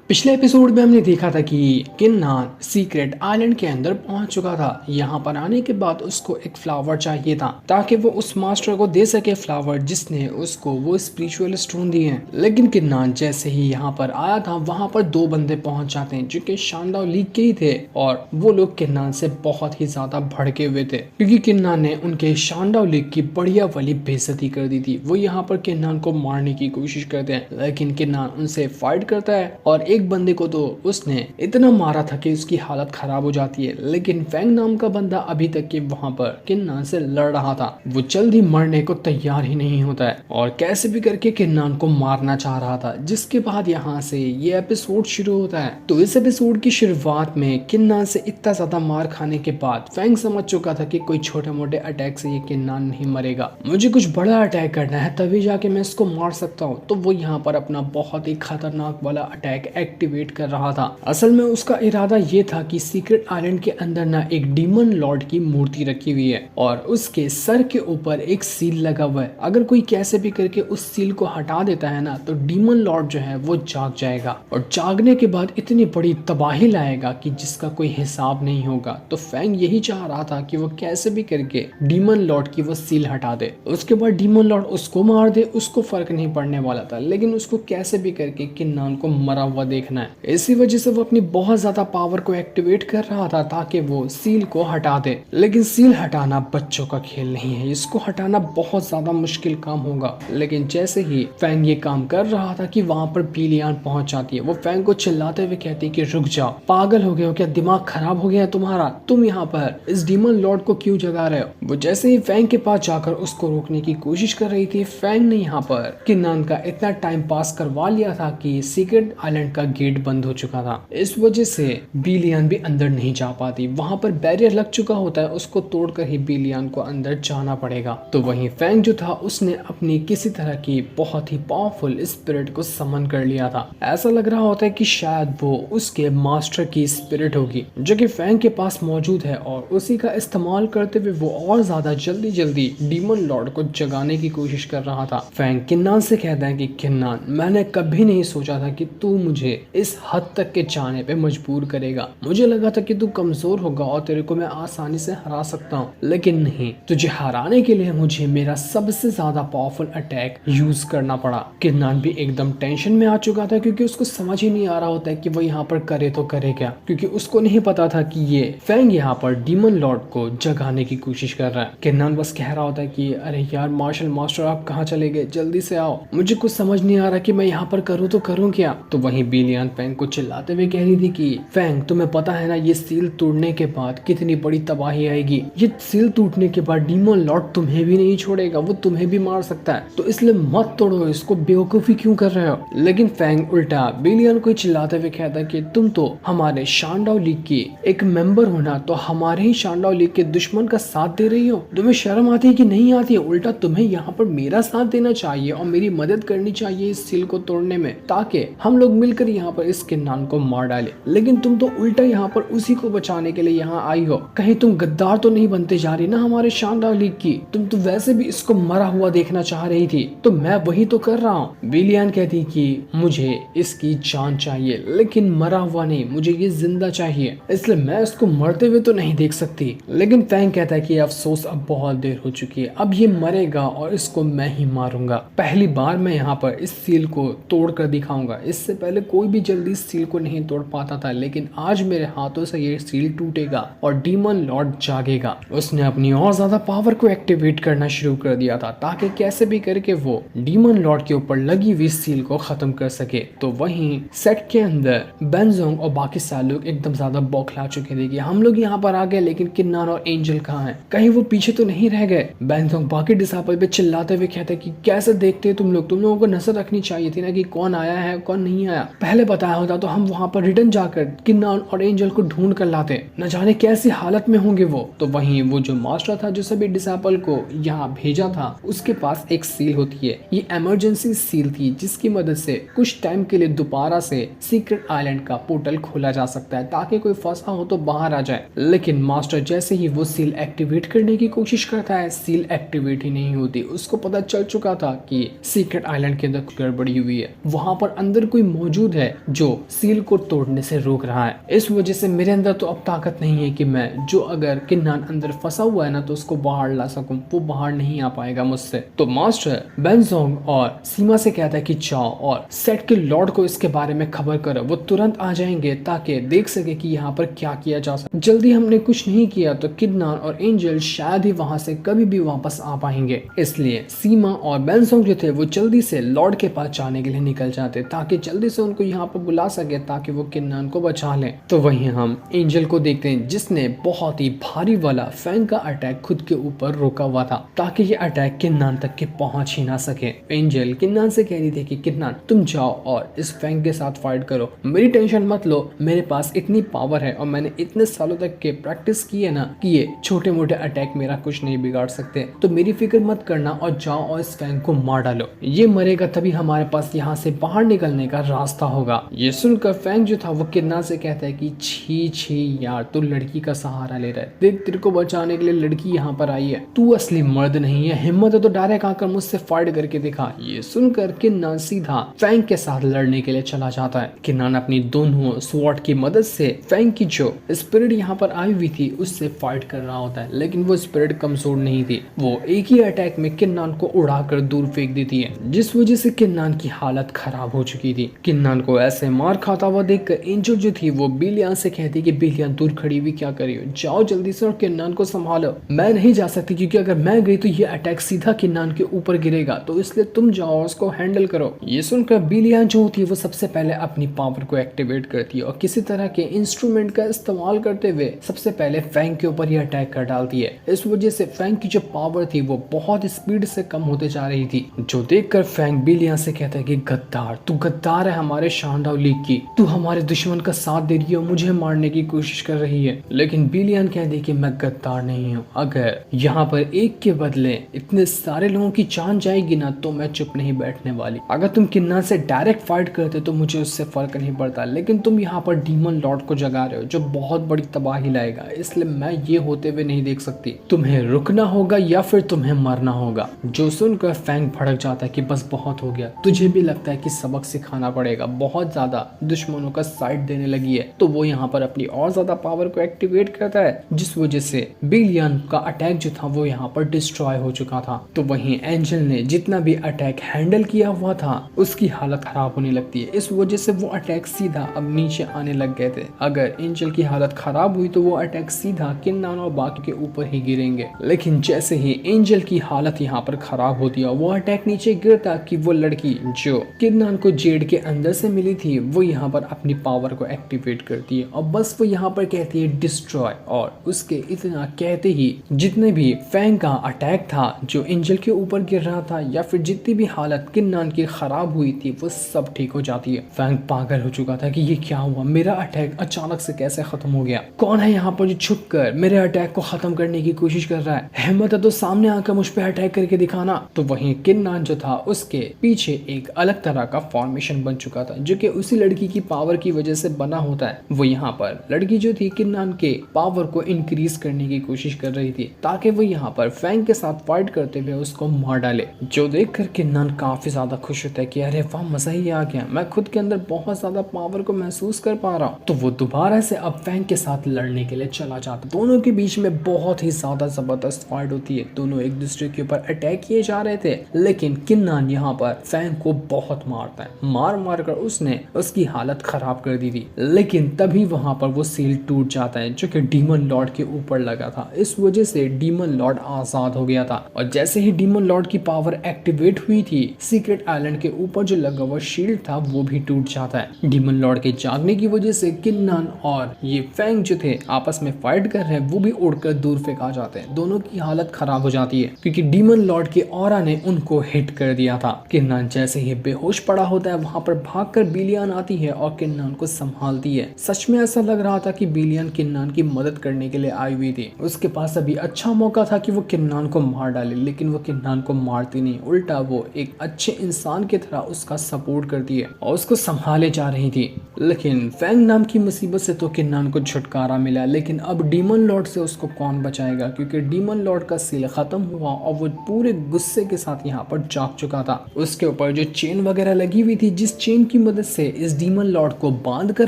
पिछले एपिसोड में हमने देखा था कि किन्नान सीक्रेट आइलैंड के अंदर पहुंच चुका था। यहाँ पर आने के बाद उसको एक फ्लावर चाहिए था ताकि वो उस मास्टर को दे सके फ्लावर जिसने उसको वो स्पिरिचुअल स्टोन दिए हैं। लेकिन किन्नान जैसे ही यहाँ पर आया था वहाँ पर दो बंदे पहुंच जाते हैं जो कि शानदार लीग के ही थे और वो लोग किन्नान से बहुत ही ज्यादा भड़के हुए थे क्योंकि किन्नान ने उनके शानदार लीग की बढ़िया वाली बेइज्जती कर दी थी। वो यहाँ पर किन्नान को मारने की कोशिश करते हैं लेकिन किन्नान उनसे फाइट करता है और एक बंदे को तो उसने इतना मारा था कि उसकी हालत खराब हो जाती है। लेकिन फैंग नाम का बंदा अभी तक के वहां पर किन्नान से लड़ रहा था। वो जल्द ही मरने को तैयार ही नहीं होता है और कैसे भी करके किन्नान को मारना चाह रहा था। जिसके बाद यहाँ से ये एपिसोड शुरू होता है। तो इस एपिसोड की शुरुआत में किन्नान से इतना ज्यादा मार खाने के बाद फैंग समझ चुका था कि कोई छोटे मोटे अटैक से ये किन्नान नहीं मरेगा, मुझे कुछ बड़ा अटैक करना है तभी जाके मैं इसको मार सकता हूँ। तो वो यहाँ पर अपना बहुत ही खतरनाक वाला अटैक एक्टिवेट कर रहा था। असल में उसका इरादा ये था कि सीक्रेट आइलैंड के अंदर ना एक डीमन लॉर्ड की मूर्ति रखी हुई है और उसके सर के ऊपर एक सील लगा हुआ है। अगर कोई कैसे भी करके उस सील को हटा देता है ना तो डीमन लॉर्ड जो है वो जाग जाएगा और जागने के बाद इतनी बड़ी तबाही लाएगा कि जिसका कोई हिसाब नहीं होगा। तो फैंग यही चाह रहा था कि वो कैसे भी करके डीमन लॉर्ड की वो सील हटा दे। उसके बाद डीमन लॉर्ड उसको मार दे, उसको फर्क नहीं पड़ने वाला था, लेकिन उसको कैसे भी करके किन्नान को मरा हुआ देखना है। इसी वजह से वो अपनी बहुत ज्यादा पावर को एक्टिवेट कर रहा था ताकि वो सील को हटा दे। लेकिन सील हटाना बच्चों का खेल नहीं है, इसको हटाना बहुत ज्यादा मुश्किल काम होगा। लेकिन जैसे ही फैंग ये काम कर रहा था कि वहां पर बिलियन पहुंच जाती है। वो फैंग को चिल्लाते हुए कहती है कि रुक जाओ, पागल हो गए हो क्या, दिमाग खराब हो गया है तुम्हारा, तुम यहाँ पर इस डीमन लॉर्ड को क्यों जगा रहे हो। वो जैसे ही फैंग के पास जाकर उसको रोकने की कोशिश कर रही थी, फैंग ने यहाँ पर किन्नान का इतना टाइम पास करवा लिया था कि सीक्रेट आइलैंड का गेट बंद हो चुका था। इस वजह से बिलियन भी अंदर नहीं जा पाती। वहां पर बैरियर लग चुका होता है, उसको तोड़कर ही बिलियन को अंदर जाना पड़ेगा। तो वहीं फैंग जो था उसने अपनी किसी तरह की बहुत ही पावरफुल स्पिरिट को समन कर लिया था। ऐसा लग रहा होता है कि शायद वो उसके मास्टर की स्पिरिट होगी जो कि फैंग के पास मौजूद है और उसी का इस्तेमाल करते हुए वो और ज्यादा जल्दी जल्दी डीमन लॉर्ड को जगाने की कोशिश कर रहा था। फैंग किन्नान से कहता है कि किन्नान, मैंने कभी नहीं सोचा था कि तू मुझे इस हद तक के जाने पे मजबूर करेगा। मुझे लगा था कि तू कमजोर होगा और तेरे को मैं आसानी से हरा सकता हूँ, लेकिन नहीं, तुझे हराने के लिए मुझे मेरा सबसे ज्यादा पावरफुल अटैक यूज करना पड़ा। किन्नान भी एकदम टेंशन में आ चुका था क्योंकि उसको समझ ही नहीं आ रहा होता है कि वो यहाँ पर करे तो करे क्या, क्योंकि उसको नहीं पता था कि ये फैंग यहाँ पर डीमन लॉर्ड को जगाने की कोशिश कर रहा है। किन्नान बस कह रहा होता है कि अरे यार मार्शल मास्टर, आप कहाँ चले गए, जल्दी से आओ, मुझे कुछ समझ नहीं आ रहा कि मैं यहाँ पर करूँ तो करूँ क्या। तो वहीं बिलियन फैंग को चिल्लाते हुए कह रही थी कि फैंग, तुम्हें पता है ना ये सील तोड़ने के बाद कितनी बड़ी तबाही आएगी। ये सील टूटने के बाद डीमन लॉर्ड तुम्हें भी नहीं छोड़ेगा, वो तुम्हें भी मार सकता है, तो इसलिए मत तोड़ो इसको, बेवकूफी क्यों कर रहे हो। लेकिन फैंग उल्टा बिलियन को चिल्लाते हुए कहता है कि तुम तो हमारे शानडाउ लीग की एक मेंबर हो ना, तो हमारे ही शानडाउ लीग के दुश्मन का साथ दे रही हो, तुम्हें शर्म आती है कि नहीं आती है। उल्टा तुम्हें यहाँ पर मेरा साथ देना चाहिए और मेरी मदद करनी चाहिए इस सील को तोड़ने में, ताकि हम लोग मिलकर यहाँ पर इस किन्नान को मार डाले। लेकिन तुम तो उल्टा यहाँ पर उसी को बचाने के लिए यहाँ आई हो। कहीं तुम गद्दार तो नहीं बनते जा रही ना हमारे शानदार लीग की, तुम तो वैसे भी इसको मरा हुआ देखना चाह रही थी, तो मैं वही तो कर रहा हूँ। बिलियन कहती कि मुझे इसकी जान चाहिए लेकिन मरा हुआ नहीं, मुझे ये जिंदा चाहिए, इसलिए मैं इसको मरते हुए तो नहीं देख सकती। लेकिन फैंग कहता है कि अफसोस, अब बहुत देर हो चुकी है, अब ये मरेगा और इसको मैं ही मारूंगा। पहली बार मैं यहाँ पर इस सील को तोड़ कर दिखाऊंगा। इससे पहले कोई भी जल्दी इस सील को नहीं तोड़ पाता था, लेकिन आज मेरे हाथों से ये सील टूटेगा और डीमन लॉर्ड जागेगा। उसने अपनी और ज्यादा पावर को एक्टिवेट करना शुरू कर दिया था ताकि कैसे भी करके वो डीमन लॉर्ड के ऊपर लगी हुई सील को खत्म कर सके। तो वहीं सेट के अंदर बेनजोंग और बाकी सारे लोग एकदम ज्यादा बौखला चुके थे कि हम लोग यहाँ पर आ गए, लेकिन किन्नान और एंजल कहाँ हैं, कहीं वो पीछे तो नहीं रह गए। बेनजोंग बाकी डिसाइपल पे चिल्लाते हुए कहते कि कैसे देखते तुम लोगों को नजर रखनी चाहिए थी ना कि कौन आया है कौन नहीं आया, पहले बताया होता तो हम वहाँ पर रिटर्न जाकर किन्नान और एंजल को ढूंढ कर लाते, न जाने कैसी हालत में होंगे वो। तो वहीं वो जो मास्टर था जो सभी डिसाइपल को यहाँ भेजा था, उसके पास एक सील होती है। ये इमरजेंसी सील थी जिसकी मदद से कुछ टाइम के लिए दोबारा से सीक्रेट आइलैंड का पोर्टल खोला जा सकता है ताकि कोई फंसा हो तो बाहर आ जाए। लेकिन मास्टर जैसे ही वो सील एक्टिवेट करने की कोशिश करता है, सील एक्टिवेट ही नहीं होती। उसको पता चल चुका था कि सीक्रेट आइलैंड के अंदर गड़बड़ी हुई है, वहां पर अंदर कोई मौजूद मौजूद है जो सील को तोड़ने से रोक रहा है। इस वजह से मेरे अंदर तो अब ताकत नहीं है कि मैं जो अगर किन्नान अंदर फंसा हुआ है ना तो उसको बाहर ला सकूं। वो बाहर नहीं आ पाएगा मुझसे। तो मास्टर बेनजोंग और सीमा से कहता है कि जाओ और सेट के लॉर्ड को इसके बारे में खबर करो। वो तुरंत आ जाएंगे ताकि देख सके कि यहाँ पर क्या किया जा सकता। जल्दी हमने कुछ नहीं किया तो किन्नान और एंजल शायद ही वहां से कभी भी वापस आ पाएंगे। इसलिए सीमा और बेनजोंग जो थे वो जल्दी से लॉर्ड के पास जाने के लिए निकल जाते ताकि जल्दी से उनको यहाँ पर बुला सके ताकि वो किन्नान को बचा लें। तो वहीं हम एंजल को देखते हैं जिसने बहुत ही भारी वाला फैंग का अटैक खुद के ऊपर रोका हुआ था ताकि ये अटैक किन्नान तक के पहुंच ही ना सके। एंजल किन्नान से कह रही थी कि किन्नान तुम जाओ और इस फैंग के साथ फाइट करो, मेरी टेंशन मत लो, मेरे पास इतनी पावर है और मैंने इतने सालों तक के प्रैक्टिस की है ना कि ये छोटे मोटे अटैक मेरा कुछ नहीं बिगाड़ सकते। तो मेरी फिक्र मत करना और जाओ और इस फैंग को मार डालो। ये मरेगा तभी हमारे पास यहाँ से बाहर निकलने का रास्ता होगा। ये सुनकर फैंग जो था वो किन्नान से कहता है कि छी छी यार, तू लड़की का सहारा ले रहा है। देख तेरे को बचाने के लिए लड़की यहाँ पर आई है, तू असली मर्द नहीं है। हिम्मत है तो डायरेक्ट आकर मुझसे फाइट करके दिखा। ये सुनकर किन्नान सीधा फैंग के साथ लड़ने के लिए चला जाता है। किन्नान अपनी दोनों स्वॉर्ड की मदद से फैंग की जो स्पिरिट यहाँ पर आई हुई थी उससे फाइट कर रहा होता है, लेकिन वो स्पिरिट कमजोर नहीं थी। वो एक ही अटैक में किन्नान को उड़ाकर दूर फेंक देती है, जिस वजह से किन्नान की हालत खराब हो चुकी थी। किन्नान को ऐसे मार खाता हुआ देखकर एंजल जो थी वो बिलियन से कहती कि बिलियन दूर खड़ी हुई क्या करी हो, जाओ जल्दी से और किन्नान को संभालो। मैं नहीं जा सकती क्योंकि अगर मैं गई तो ये अटैक सीधा किन्नान के ऊपर गिरेगा, तो इसलिए तुम जाओ उसको हैंडल करो। ये सुनकर बिलियन जो होती है वो सबसे पहले अपनी पावर को एक्टिवेट करती है और किसी तरह के इंस्ट्रूमेंट का इस्तेमाल करते हुए सबसे पहले फैंग के ऊपर ये अटैक कर डालती है। इस वजह से फैंग की जो पावर थी वो बहुत स्पीड से कम होते जा रही थी, जो देखकर फैंग बिलियन से कहता है कि गद्दार, तू गद्दार है हमारे शानडाउ लीग की, तू हमारे दुश्मन का साथ दे रही है और मुझे मारने की कोशिश कर रही है। लेकिन बिलियन कह दे कि मैं गद्दार नहीं हूँ, अगर यहाँ पर एक के बदले इतने सारे लोगों की जान जाएगी ना तो मैं चुप नहीं बैठने वाली। अगर तुम किन्नान से डायरेक्ट फाइट करते तो मुझे उससे फर्क नहीं पड़ता, लेकिन तुम यहाँ पर डीमन लॉर्ड को जगा रहे हो जो बहुत बड़ी तबाही लाएगा, इसलिए मैं ये होते हुए नहीं देख सकती। तुम्हें रुकना होगा या फिर तुम्हें मरना होगा। जो सुनकर फैंग भड़क जाता है कि बस बहुत हो गया, तुझे भी लगता है कि सबक सिखाना पड़ेगा, बहुत ज्यादा दुश्मनों का साइड देने लगी है। तो वो यहाँ पर अपनी और ज्यादा पावर को एक्टिवेट करता है, जिस वजह से बिलियन का अटैक जो था वो यहाँ पर डिस्ट्रॉय हो चुका था। तो वहीं एंजल ने जितना भी अटैक हैंडल किया हुआ था उसकी हालत खराब होने लगती है। इस वजह से वो अटैक सीधा अब नीचे आने लग गए थे। अगर एंजल की हालत खराब हुई तो वो अटैक सीधा किन्नान और बाकी के ऊपर ही गिरेंगे, लेकिन जैसे ही एंजल की हालत यहाँ पर खराब होती है वो अटैक नीचे गिरता कि वो लड़की जो किन्नान को जेड के अंदर से मिली थी वो यहाँ पर अपनी पावर को एक्टिवेट करती है और बस वो यहाँ पर कहती है डिस्ट्रॉय। और उसके इतना कहते ही जितने भी फैंग का अटैक था जो एंजल के ऊपर गिर रहा था या फिर जितनी भी हालत किन्नान की खराब हुई थी वो सब ठीक हो जाती है। फैंग पागल हो चुका था कि ये क्या हुआ, मेरा अटैक अचानक से कैसे खत्म हो गया, कौन है यहाँ पर जो छुप कर मेरे अटैक को खत्म करने की कोशिश कर रहा है, हिम्मत है तो सामने आकर मुझ पे अटैक करके दिखाना। तो वहीं किन्नान जो था उसके पीछे एक अलग तरह का फॉर्मेशन बन चुका था जो कि उसी लड़की की पावर की वजह से बना होता है। वो यहाँ पर लड़की जो थी किन्नान के पावर को इंक्रीज करने की कोशिश कर रही थी ताकि वो यहाँ पर फैंग के साथ फाइट करते हुए उसको मार डाले, जो देखकर किन्नान काफी ज्यादा खुश होता है कि अरे वाह मजा ही आ गया, मैं खुद के अंदर बहुत ज्यादा पावर को महसूस कर पा रहा हूँ। तो वो दोबारा से अब फैंग के साथ लड़ने के लिए चला जाता। दोनों के बीच में बहुत ही ज्यादा जबरदस्त फाइट होती है, दोनों एक दूसरे के ऊपर अटैक किए जा रहे थे, लेकिन किन्नान यहाँ पर फैंग को बहुत मारता है, मार मार कर उसने उसकी हालत खराब कर दी थी। लेकिन तभी वहां पर वो सील टूट जाता है जो कि डीमन लॉर्ड के ऊपर लगा था। इस वजह से डीमन लॉर्ड आजाद हो गया था और जैसे ही डीमन लॉर्ड की पावर एक्टिवेट हुई थी सीक्रेट आइलैंड के ऊपर जो लगा हुआ शील्ड था वो भी टूट जाता है। डीमन लॉर्ड के जागने की वजह से किन्नान और ये फैंग जो थे आपस में फाइट कर रहे हैं वो भी उड़कर दूर फेंका जाते हैं। दोनों की हालत खराब हो जाती है क्योंकि डीमन लॉर्ड के ऑरा ने उनको हिट कर दिया था। किन्नान जैसे ही बेहोश पड़ा होता है वहां पर भागकर बिलियन आती है और किन्नान को संभालती है। सच में ऐसा लग रहा था कि बिलियन किन्नान की मदद करने के लिए आई हुई थी, उसके पास अभी अच्छा मौका था कि वो किन्नान को मार डाले, लेकिन वो किन्नान को मारती नहीं, उल्टा वो एक अच्छे इंसान की तरह उसका सपोर्ट करती है और उसको संभाले जा रही थी। लेकिन फैंग नाम की मुसीबत से तो किन्नान को छुटकारा मिला, लेकिन अब डीमन लॉर्ड से उसको कौन बचाएगा क्योंकि डीमन लॉर्ड का सील खत्म हुआ और वो पूरे गुस्से के साथ यहाँ पर जाग चुका था। उसके ऊपर जो चेन वगैरह लगी हुई थी जिस चेन की मदद से इस डीमन लॉर्ड को बांध कर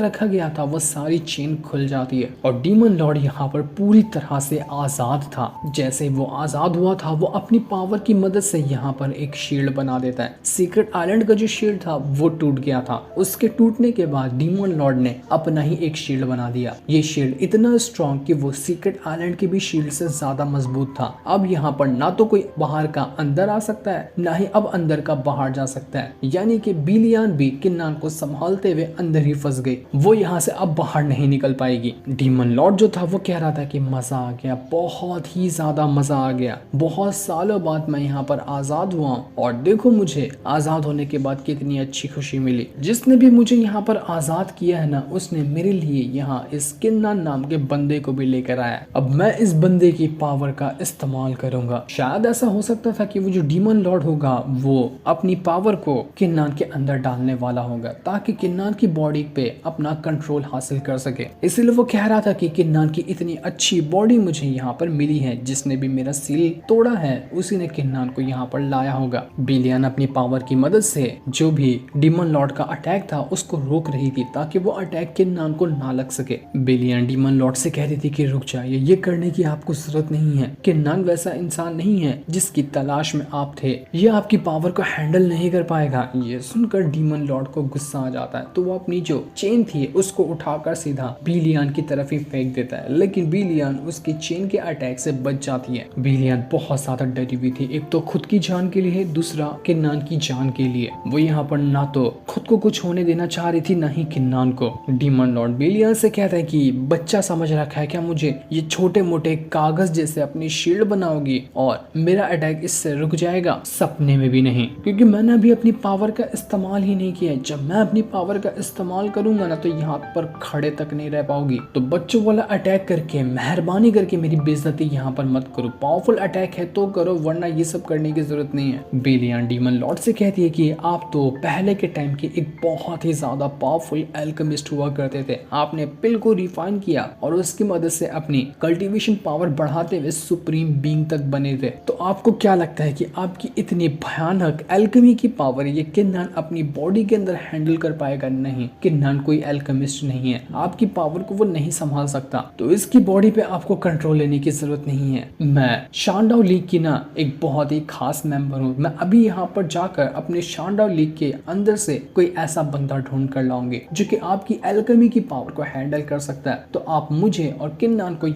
रखा गया था वो सारी चेन खुल जाती है और डीमन लॉर्ड यहाँ पर पूरी तरह से आजाद था। जैसे वो आजाद हुआ था वो अपनी पावर की मदद से यहाँ पर एक शील्ड बना देता है। सीक्रेट आइलैंड का जो शील्ड था वो टूट गया था। उसके टूटने के बाद डीमन लॉर्ड ने अपना ही एक शील्ड बना दिया। ये शील्ड इतना स्ट्रॉन्ग कि वो सीक्रेट आइलैंड के भी शील्ड से ज्यादा मजबूत था। अब यहाँ पर ना तो कोई बाहर का अंदर आ सकता है ना ही अब अंदर का बाहर जा सकता है, यानी कि बिलियन भी किन्नान को संभालते हुए अंदर ही फंस गई। वो यहाँ से अब बाहर नहीं निकल पाएगी। डीमन लॉर्ड जो था वो कह रहा था कि मजा आ गया, बहुत ही ज्यादा मजा आ गया, बहुत सालों बाद मैं यहाँ पर आजाद हुआ और देखो मुझे आजाद होने के बाद कितनी अच्छी खुशी मिली। जिसने भी मुझे यहाँ पर आजाद किया है ना, उसने मेरे लिए यहाँ इस किन्नान नाम के बंदे को भी लेकर आया। अब मैं इस बंदे की पावर का इस्तेमाल करूंगा। शायद ऐसा हो सकता था कि वो जो डीमन लॉर्ड होगा वो अपनी पावर को किन्नान के अंदर डालने वाला होगा ताकि किन्नान की बॉडी पे अपना कंट्रोल हासिल कर सके। इसलिए वो कह रहा था कि किन्नान की इतनी अच्छी बॉडी मुझे यहाँ पर मिली है, जिसने भी मेरा सील तोड़ा है उसी ने किन्नान को यहाँ पर लाया होगा। बिलियन अपनी पावर की मदद से जो भी डीमन लॉर्ड का अटैक था उसको रोक रही थी ताकि वो अटैक किन्नान को ना लग सके। बिलियन डीमन लॉर्ड से कह रही थी कि रुक जाइए, ये करने की आपको जरूरत नहीं है। किन्नान वैसा इंसान नहीं है जिसकी तलाश में आप थे, ये आपकी पावर को हैंडल नहीं कर पाएगा। ये सुनकर डीमन लॉर्ड को गुस्सा आ जाता है तो वो अपनी जो चेन थी उसको उठाकर सीधा बिलियन की तरफ ही फेंक देता है, लेकिन बिलियन उसकी चेन के अटैक से बच जाती है। बिलियन बहुत ज्यादा डरी हुई थी, एक तो खुद की जान के लिए, दूसरा किन्नान की जान के लिए। वो यहाँ पर ना तो खुद को कुछ होने देना चाह रही थी ना ही किन्नान को। डीमन लॉर्ड बिलियन से कहता है कि बच्चा समझ रखा है क्या मुझे, ये छोटे मोटे कागज जैसे अपनी शील्ड बनाओगी और मेरा अटैक इससे रुक जाएगा? सपने में भी नहीं, क्योंकि मैंने अभी अपनी पावर का इस्तेमाल ही नहीं किया है। जब मैं अपनी पावर का इस्तेमाल करूंगा ना तो यहाँ पर खड़े तक नहीं रह पाओगी। तो बच्चों वाला अटैक करके मेहरबानी करके मेरी बेइज्जती यहाँ पर मत करो। पावरफुल अटैक है तो करो, वरना ये सब करने की जरूरत नहीं है। बिलियन डीमन लॉर्ड से कहती है कि आप तो पहले के टाइम के एक बहुत ही ज्यादा पावरफुल एल्केमिस्ट हुआ करते थे। आपने पिल को रिफाइन किया और उसकी मदद से अपनी कल्टीवेशन पावर बढ़ाते हुए सुप्रीम बीइंग तक बने थे। तो आपको क्या लगता है कि आपकी इतनी भयानक एल्केमी की पावर ये किन्नान अपनी बॉडी के अंदर हैंडल कर पाएगा? नहीं, किन्नान कोई एल्केमिस्ट नहीं है, आपकी पावर को वो नहीं संभाल सकता। तो इसकी बॉडी पे आपको कंट्रोल लेने की जरूरत नहीं है। मैं शानडाउ लीग की ना एक बहुत ही खास मेंबर हूँ। मैं अभी यहाँ पर जाकर अपने शानडाउ लीग के अंदर से कोई ऐसा बंदा ढूंढ कर लाऊंगी जो कि आपकी एल्केमी की पावर को हैंडल कर सकता है। तो आप मुझे और किन्नान को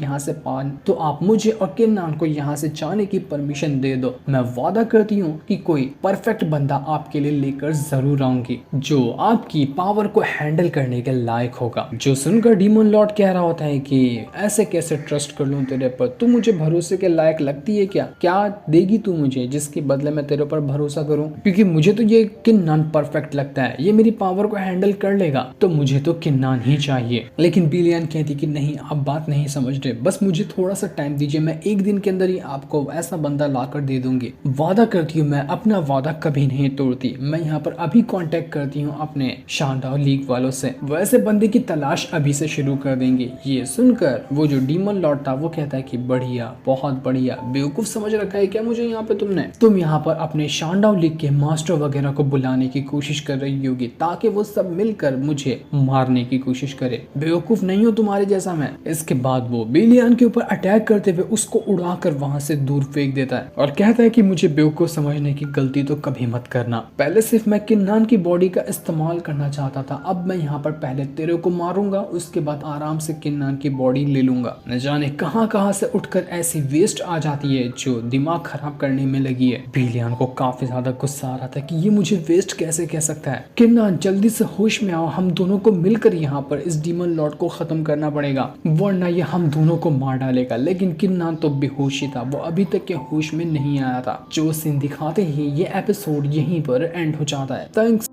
यहाँ से जाने की परमिशन दे दो। मैं वादा करती हूँ कि कोई परफेक्ट बंदा आपके लिए लेकर जरूर आऊंगी जो आपकी पावर को हैंडल करने के लायक होगा। जो सुनकर डीमन लॉर्ड कह रहा होता है कि ऐसे कैसे ट्रस्ट कर लूं तेरे पर, तू मुझे भरोसे के लायक लगती है क्या? क्या देगी तू मुझे जिसके बदले मैं तेरे पर भरोसा करूं? क्योंकि मुझे तो ये किन्नान परफेक्ट लगता है, ये मेरी पावर को हैंडल कर लेगा, तो मुझे तो किन्नान ही चाहिए। लेकिन बिलियन कहती कि नहीं, आप बात नहीं समझ रहे, बस मुझे थोड़ा सा टाइम दीजिए, मैं एक दिन के अंदर ही आपको ऐसा बंदा लाकर दे दूंगी। वादा करती हूँ, मैं अपना वादा कभी नहीं तोड़ती। मैं यहाँ पर अभी कांटेक्ट करती हूँ अपने शानडाउ लीग वालों से, वैसे बंदे की तलाश अभी से शुरू कर देंगे। ये सुनकर वो जो डीमन लॉर्ड था वो कहता है कि बढ़िया, बहुत बढ़िया, बेवकूफ समझ रखा है क्या मुझे यहाँ पे तुमने? तुम यहाँ पर अपने शानडाउ लीग के मास्टर वगैरह को बुलाने की कोशिश कर रही होगी ताकि वो सब मिलकर मुझे मारने की कोशिश करे। बेवकूफ नहीं हो तुम्हारे जैसा मैं। इसके बाद वो बिलियन के ऊपर अटैक करते हुए उसको उड़ाकर वहां से दूर फेंक देता है और कहता है कि मुझे बेवकूफ समझने की गलती तो कभी मत करना। पहले सिर्फ मैं किन्नान की बॉडी का इस्तेमाल करना चाहता था, अब मैं यहाँ पर पहले तेरे को मारूंगा, उसके बाद आराम से किन्नान की बॉडी ले लूंगा। न जाने कहां से उठकर ऐसी वेस्ट आ जाती है जो दिमाग खराब करने में लगी है। बिलियन को काफी ज्यादा गुस्सा आ रहा था कि ये मुझे वेस्ट कैसे कह सकता है। किन्नान जल्दी से होश में आओ, हम दोनों को मिलकर यहाँ पर इस डीमन लॉर्ड को खत्म करना पड़ेगा, वरना ये हम दोनों को मार डालेगा। लेकिन किन्नान तो बेहोश ही था, वो अभी तक के होश में नहीं आया था। जो सीन दिखाते ही ये एपिसोड यहीं पर एंड हो जाता है। थैंक्स।